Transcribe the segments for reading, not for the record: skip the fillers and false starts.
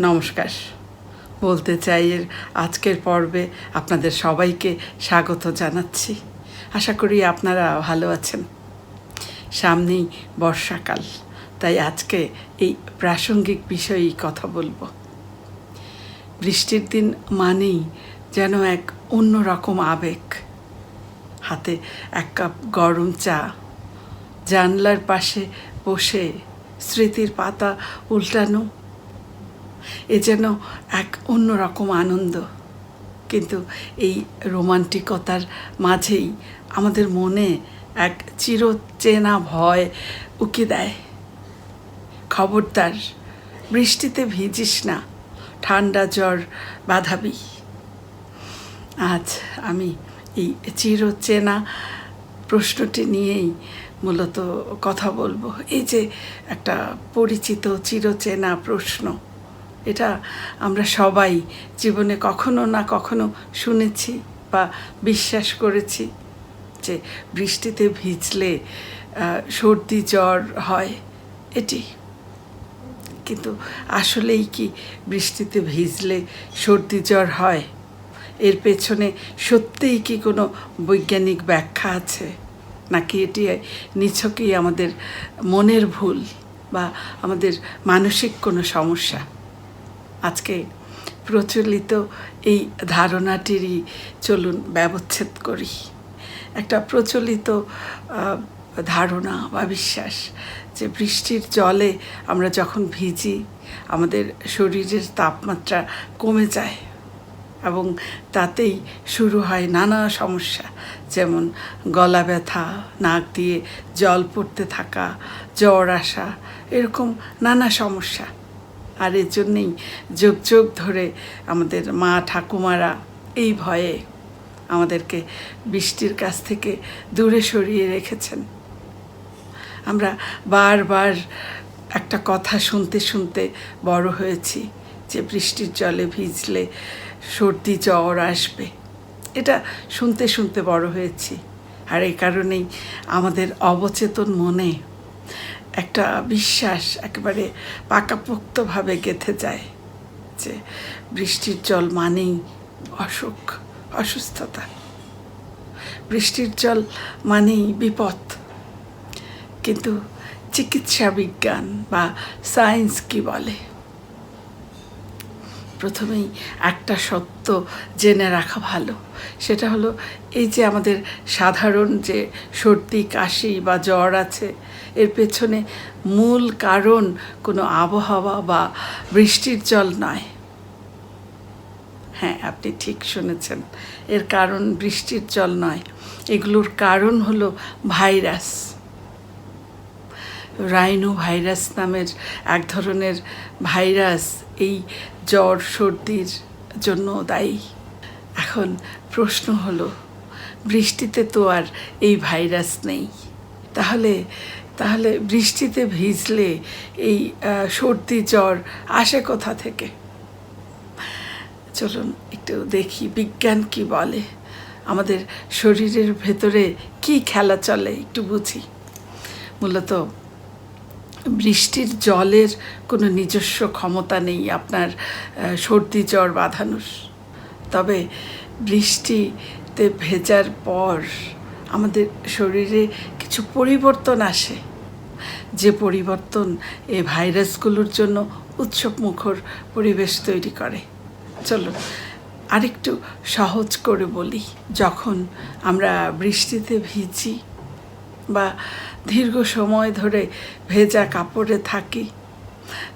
নমস্কার। বলতে চাই আজকের পর্বে আপনাদের সবাইকে স্বাগত জানাচ্ছি। আশা করি আপনারা ভালো আছেন। সামনেই বর্ষাকাল, তাই আজকে এই প্রাসঙ্গিক বিষয়েই কথা বলবো। বৃষ্টির দিন মানেই যেন এক অন্যরকম আবেগ। হাতে এক কাপ গরম চা, জানলার পাশে বসে স্মৃতির পাতা উল্টানো, এ যেন এক অন্যরকম আনন্দ। কিন্তু এই রোমান্টিকতার মাঝেই আমাদের মনে এক চিরচেনা ভয় উকি দেয়। খবরদার, বৃষ্টিতে ভিজিস না, ঠান্ডা জ্বর বাঁধাবি। আজ আমি এই চিরচেনা প্রশ্নটি নিয়েই মূলত কথা বলবো। এই যে একটা পরিচিত চিরচেনা প্রশ্ন, এটা আমরা সবাই জীবনে কখনো না কখনো শুনেছি বা বিশ্বাস করেছি যে বৃষ্টিতে ভিজলে সর্দি জ্বর হয় এটি। কিন্তু আসলেই কি বৃষ্টিতে ভিজলে সর্দি জ্বর হয়? এর পেছনে সত্যিই কি কোনো বৈজ্ঞানিক ব্যাখ্যা আছে, নাকি এটি নিছকই আমাদের মনের ভুল বা আমাদের মানসিক কোনো সমস্যা? আজকে প্রচলিত এই ধারণাটিরই চলুন ব্যবচ্ছেদ করি। একটা প্রচলিত ধারণা বা বিশ্বাস যে বৃষ্টির জলে আমরা যখন ভিজি আমাদের শরীরের তাপমাত্রা কমে যায় এবং তাতেই শুরু হয় নানা সমস্যা, যেমন গলা ব্যথা, নাক দিয়ে জল পড়তে থাকা, জ্বর আসা, এরকম নানা সমস্যা। আর এর জন্যেই যুগ যুগ ধরে আমাদের মা ঠাকুমারা এই ভয়ে আমাদেরকে বৃষ্টির কাছ থেকে দূরে সরিয়ে রেখেছেন। আমরা বারবার একটা কথা শুনতে শুনতে বড় হয়েছি যে বৃষ্টির জলে ভিজলে সর্দি জ্বর আসবে। এটা শুনতে শুনতে বড় হয়েছি, আর এই কারণেই আমাদের অবচেতন মনে একটা বিশ্বাস একেবারে পাকাপোক্তভাবে গেঁথে যায় যে বৃষ্টির জল মানেই অসুখ, অসুস্থতা। বৃষ্টির জল মানেই বিপদ। কিন্তু চিকিৎসা বিজ্ঞান বা সায়েন্স কি বলে? প্রথমেই একটা সত্য জেনে রাখা ভালো, সেটা হলো এই যে আমাদের সাধারণ যে সর্দি কাশি বা জ্বর আছে, এর পেছনে মূল কারণ কোনো আবহাওয়া বা বৃষ্টির জল নয়। হ্যাঁ, আপনি ঠিক শুনেছেন, এর কারণ বৃষ্টির জল নয়। এগুলোর কারণ হলো ভাইরাস। রাইনো ভাইরাস নামের এক ধরনের ভাইরাস এই জ্বর সর্দির জন্য দায়ী। এখন প্রশ্ন হলো, বৃষ্টিতে তো আর এই ভাইরাস নেই, তাহলে বৃষ্টিতে ভিজলে এই সর্দি জ্বর আসে কোথা থেকে? চলুন একটু দেখি বিজ্ঞান কি বলে, আমাদের শরীরের ভেতরে কি খেলা চলে একটু বুঝি। মূলত বৃষ্টির জলের কোনো নিজস্ব ক্ষমতা নেই আপনার সর্দি জ্বর বাঁধানোর। তবে বৃষ্টিতে ভেজার পর আমাদের শরীরে কিছু পরিবর্তন আসে, যে পরিবর্তন এই ভাইরাসগুলোর জন্য উৎসবমুখর পরিবেশ তৈরি করে। চলো আরেকটু সহজ করে বলি। যখন আমরা বৃষ্টিতে ভিজি বা দীর্ঘ সময় ধরে ভেজা কাপড়ে থাকি,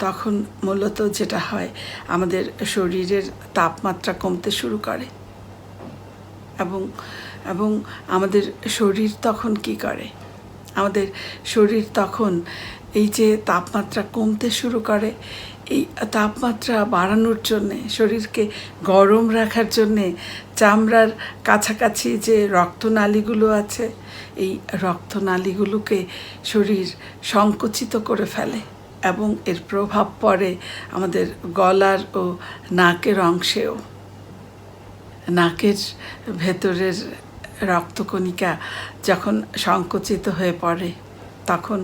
তখন মূলত যেটা হয়, আমাদের শরীরের তাপমাত্রা কমতে শুরু করে এবং আমাদের শরীর তখন কি করে? আমাদের শরীর তখন এই যে তাপমাত্রা কমতে শুরু করে, এই তাপমাত্রা বাড়ানোর জন্যে, শরীরকে গরম রাখার জন্যে চামড়ার কাছাকাছি যে রক্তনালীগুলো আছে, এই রক্তনালীগুলোকে শরীর সংকুচিত করে ফেলে এবং এর প্রভাব পড়ে আমাদের গলার ও নাকের অংশেও। নাকের ভেতরের রক্তকণিকা যখন সংকুচিত হয়ে পড়ে, তখন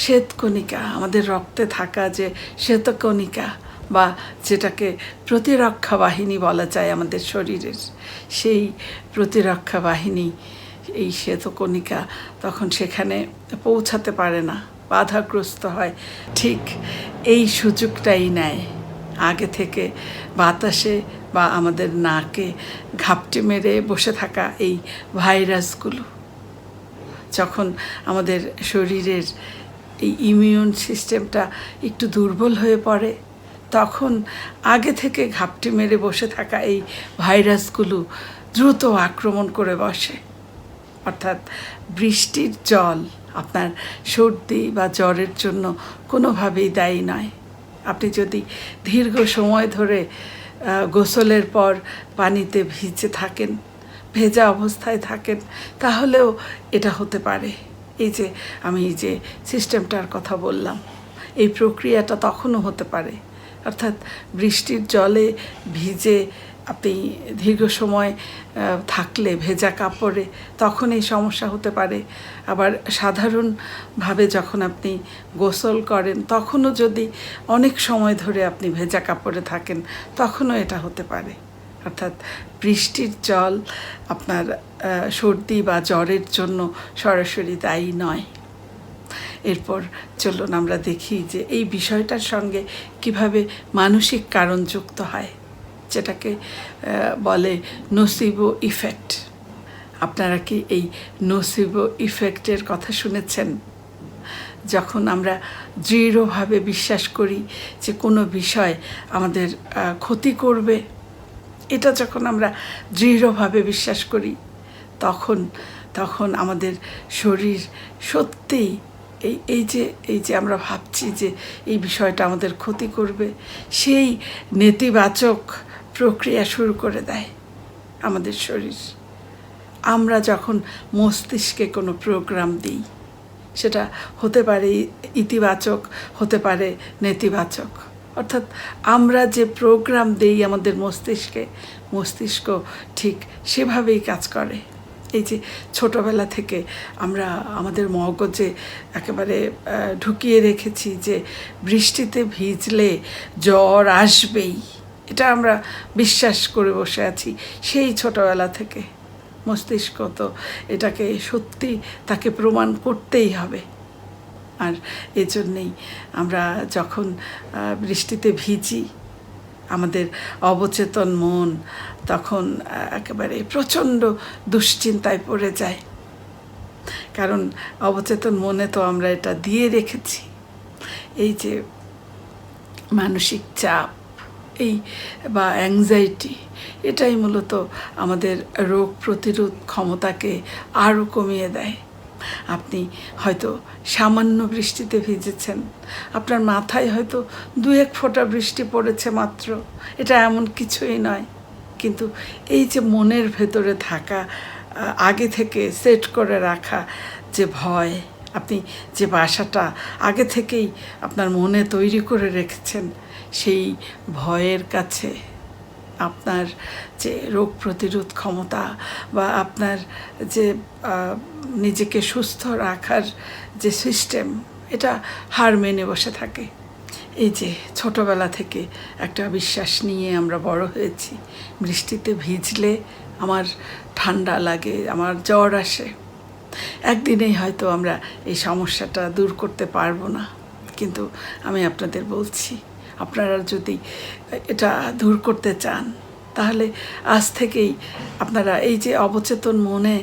শ্বেতকণিকা, আমাদের রক্তে থাকা যে শ্বেতকণিকা বা যেটাকে প্রতিরক্ষা বাহিনী বলা যায় আমাদের শরীরের, সেই প্রতিরক্ষা বাহিনী এই শ্বেতকণিকা তখন সেখানে পৌঁছাতে পারে না, বাধাগ্রস্ত হয়। ঠিক এই সুযোগটাই নেয় আগে থেকে বাতাসে বা আমাদের নাকে ঘাপটি মেরে বসে থাকা এই ভাইরাসগুলো। যখন আমাদের শরীরের এই ইমিউন সিস্টেমটা একটু দুর্বল হয়ে পড়ে, তখন আগে থেকে ঘাপটি মেরে বসে থাকা এই ভাইরাসগুলো দ্রুত আক্রমণ করে বসে। অর্থাৎ বৃষ্টির জল আপনার সর্দি বা জ্বরের জন্য কোনোভাবেই দায়ী নয়। আপনি যদি দীর্ঘ সময় ধরে গোসলের পর পানিতে ভিজে থাকেন, ভেজা অবস্থায় থাকেন, তাহলেও এটা হতে পারে। এই যে আমি যে সিস্টেমটার কথা বললাম, এই প্রক্রিয়াটা তখনও হতে পারে। অর্থাৎ বৃষ্টির জলে ভিজে আপনি দীর্ঘ সময় থাকলে ভেজা কাপড়ে, তখন এই সমস্যা হতে পারে। আবার সাধারণভাবে যখন আপনি গোসল করেন, তখনও যদি অনেক সময় ধরে আপনি ভেজা কাপড়ে থাকেন, তখনও এটা হতে পারে। অর্থাৎ বৃষ্টির জল আপনার সর্দি বা জ্বরের জন্য সরাসরি দায়ী নয়। এরপর চলুন আমরা দেখি যে এই বিষয়টার সঙ্গে কিভাবে মানসিক কারণ যুক্ত হয়, যেটাকে বলে নোসিভো ইফেক্ট। আপনারা কি এই নোসিভো ইফেক্টের কথা শুনেছেন? যখন আমরা দৃঢ়ভাবে বিশ্বাস করি যে কোনো বিষয় আমাদের ক্ষতি করবে, এটা যখন আমরা দৃঢ়ভাবে বিশ্বাস করি, তখন আমাদের শরীর সত্যিই এই যে আমরা ভাবছি যে এই বিষয়টা আমাদের ক্ষতি করবে, সেই নেতিবাচক প্রক্রিয়া শুরু করে দেয় আমাদের শরীর। আমরা যখন মস্তিষ্কে কোনো প্রোগ্রাম দিই, সেটা হতে পারে ইতিবাচক, হতে পারে নেতিবাচক। অর্থাৎ আমরা যে প্রোগ্রাম দিই আমাদের মস্তিষ্ক ঠিক সেভাবেই কাজ করে। এই যে ছোটোবেলা থেকে আমরা আমাদের মগজে একেবারে ঢুকিয়ে রেখেছি যে বৃষ্টিতে ভিজলে জ্বর আসবেই, এটা আমরা বিশ্বাস করে বসে আছি সেই ছোটোবেলা থেকে। মস্তিষ্ক তো এটাকে সত্যি তাকে প্রমাণ করতেই হবে। আর এজন্যেই আমরা যখন বৃষ্টিতে ভিজি, আমাদের অবচেতন মন তখন একেবারে প্রচণ্ড দুশ্চিন্তায় পড়ে যায়। কারণ অবচেতন মনে তো আমরা এটা দিয়ে রেখেছি, এই যে মানসিক চাপ বা অ্যাংজাইটি, এটাই মূলত আমাদের রোগ প্রতিরোধ ক্ষমতাকে আরও কমিয়ে দেয়। আপনি হয়তো সামান্য বৃষ্টিতে ভিজেছেন, আপনার মাথায় হয়তো 2-1 ফোঁটা বৃষ্টি পড়েছে মাত্র, এটা এমন কিছুই নয়। কিন্তু এই যে মনের ভেতরে থাকা, আগে থেকে সেট করে রাখা যে ভয়, আপনি যে বাসাটা আগে থেকেই আপনার মনে তৈরি করে রেখেছেন, সেই ভয়ের কাছে আপনার যে রোগ প্রতিরোধ ক্ষমতা বা আপনার যে নিজেকে সুস্থ রাখার যে সিস্টেম, এটা হার মেনে বসে থাকে। এই যে ছোটোবেলা থেকে একটা বিশ্বাস নিয়ে আমরা বড় হয়েছি, বৃষ্টিতে ভিজলে আমার ঠান্ডা লাগে, আমার জ্বর আসে। একদিনেই হয়তো আমরা এই সমস্যাটা দূর করতে পারবো না, কিন্তু আমি আপনাদের বলছি, আপনারা যদি এটা দূর করতে চান, তাহলে আজ থেকেই আপনারা এই যে অবচেতন মনে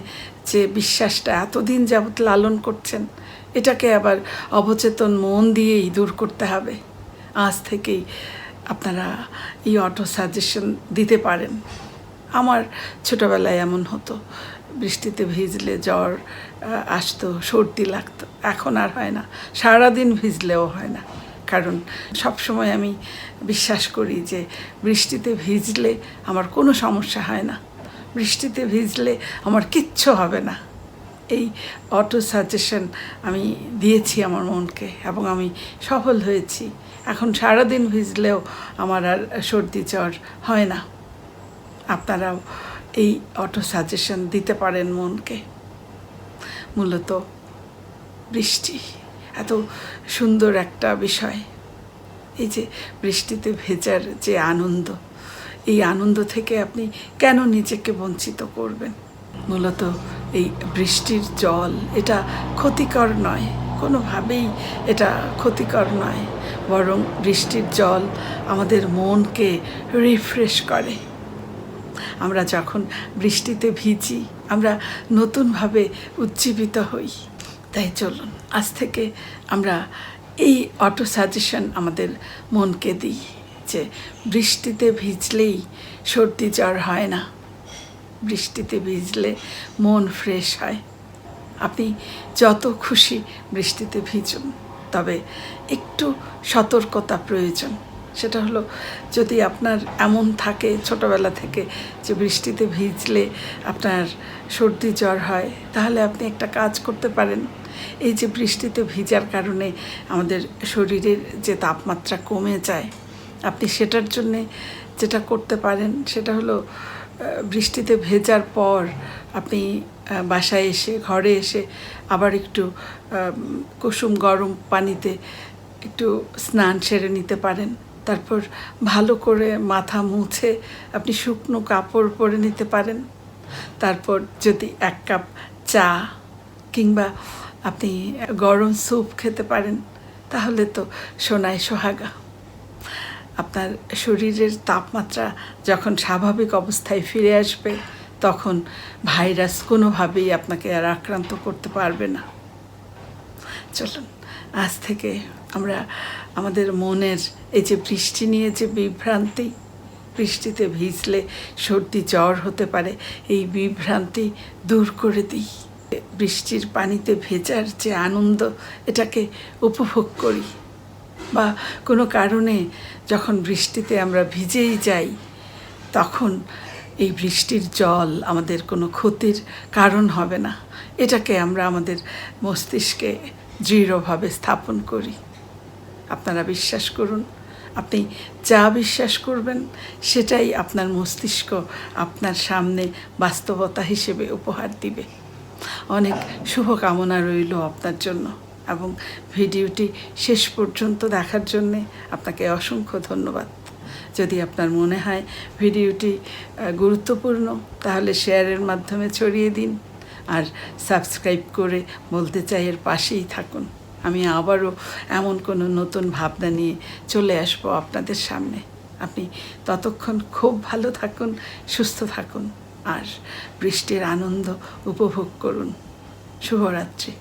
যে বিশ্বাসটা এতদিন যাবৎ লালন করছেন, এটাকে আবার অবচেতন মন দিয়েই দূর করতে হবে। আজ থেকেই আপনারা এই অটো সাজেশন দিতে পারেন। আমার ছোটোবেলায় এমন হতো, বৃষ্টিতে ভিজলে জ্বর আসতো, সর্দি লাগতো। এখন আর হয় না, সারাদিন ভিজলেও হয় না। কারণ সবসময় আমি বিশ্বাস করি যে বৃষ্টিতে ভিজলে আমার কোনো সমস্যা হয় না, বৃষ্টিতে ভিজলে আমার কিচ্ছু হবে না। এই অটো সাজেশন আমি দিয়েছি আমার মনকে এবং আমি সফল হয়েছি। এখন সারাদিন ভিজলেও আমার আর সর্দি জ্বর হয় না। আপনারাও এই অটো সাজেশন দিতে পারেন মনকে। মূলত বৃষ্টি এত সুন্দর একটা বিষয়, এই যে বৃষ্টিতে ভেজার যে আনন্দ, এই আনন্দ থেকে আপনি কেন নিজেকে বঞ্চিত করবেন? মূলত এই বৃষ্টির জল এটা ক্ষতিকর নয়, কোনোভাবেই এটা ক্ষতিকর নয়, বরং বৃষ্টির জল আমাদের মনকে রিফ্রেশ করে। আমরা যখন বৃষ্টিতে ভিজি আমরা নতুনভাবে উজ্জীবিত হই। তাই চলুন আজ থেকে আমরা এই অটো সাজেশন আমাদের মনকে দিই যে বৃষ্টিতে ভিজলেই সর্দি জ্বর হয় না, বৃষ্টিতে ভিজলে মন ফ্রেশ হয়। আপনি যত খুশি বৃষ্টিতে ভিজুন, তবে একটু সতর্কতা প্রয়োজন। সেটা হলো, যদি আপনার এমন থাকে ছোটোবেলা থেকে যে বৃষ্টিতে ভিজলে আপনার সর্দি জ্বর হয়, তাহলে আপনি একটা কাজ করতে পারেন। এই যে বৃষ্টিতে ভিজার কারণে আমাদের শরীরের যে তাপমাত্রা কমে যায়, আপনি সেটার জন্যে যেটা করতে পারেন সেটা হলো, বৃষ্টিতে ভেজার পর আপনি বাসায় এসে ঘরে এসে আবার একটু কুসুম গরম পানিতে একটু স্নান সেরে নিতে পারেন। তারপর ভালো করে মাথা মুছে আপনি শুকনো কাপড় পরে নিতে পারেন। তারপর যদি 1 কাপ চা কিংবা আপনি গরম স্যুপ খেতে পারেন, তাহলে তো সোনায় সোহাগা। আপনার শরীরের তাপমাত্রা যখন স্বাভাবিক অবস্থায় ফিরে আসবে, তখন ভাইরাস কোনোভাবেই আপনাকে আর আক্রান্ত করতে পারবে না। চলুন আজ থেকে আমরা আমাদের মনের এই যে বৃষ্টি নিয়ে যে বিভ্রান্তি, বৃষ্টিতে ভিজলে সর্দি জ্বর হতে পারে, এই বিভ্রান্তি দূর করে দিই। বৃষ্টির পানিতে ভেজার যে আনন্দ, এটাকে উপভোগ করি। বা কোনো কারণে যখন বৃষ্টিতে আমরা ভিজেই যাই, তখন এই বৃষ্টির জল আমাদের কোনো ক্ষতির কারণ হবে না, এটাকে আমরা আমাদের মস্তিষ্কে দৃঢ়ভাবে স্থাপন করি। আপনারা বিশ্বাস করুন, আপনি যা বিশ্বাস করবেন সেটাই আপনার মস্তিষ্ক আপনার সামনে বাস্তবতা হিসেবে উপহার দিবে। অনেক শুভকামনা রইল আপনার জন্য, এবং ভিডিওটি শেষ পর্যন্ত দেখার জন্যে আপনাকে অসংখ্য ধন্যবাদ। যদি আপনার মনে হয় ভিডিওটি গুরুত্বপূর্ণ, তাহলে শেয়ারের মাধ্যমে ছড়িয়ে দিন, আর সাবস্ক্রাইব করে বলতে চাই এর পাশেই থাকুন। আমি আবারও এমন কোনো নতুন ভাবনা নিয়ে চলে আসবো আপনাদের সামনে। আপনি ততক্ষণ খুব ভালো থাকুন, সুস্থ থাকুন, আর বৃষ্টির আনন্দ উপভোগ করুন। শুভরাত্রি।